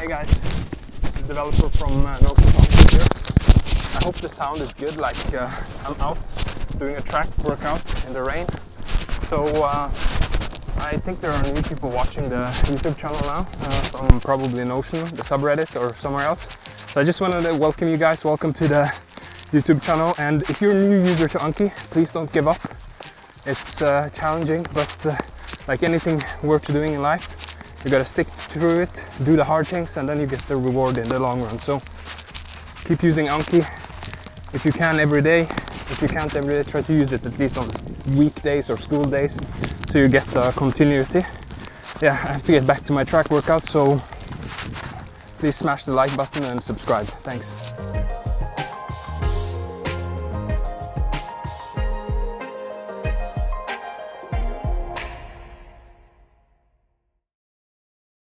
Hey guys, the developer from Anki here. I hope the sound is good, like I'm out doing a track workout in the rain. So I think there are new people watching the YouTube channel now from probably Notion, the subreddit, or somewhere else. So I just wanted to welcome you guys. Welcome to the YouTube channel, and if you're a new user to Anki, please don't give up. It's challenging, but like anything worth doing in life, you gotta stick through it, do the hard things, and then you get the reward in the long run. So keep using Anki if you can every day. If you can't every day, try to use it at least on weekdays or school days, so you get continuity. Yeah, I have to get back to my track workout, so please smash the like button and subscribe. Thanks.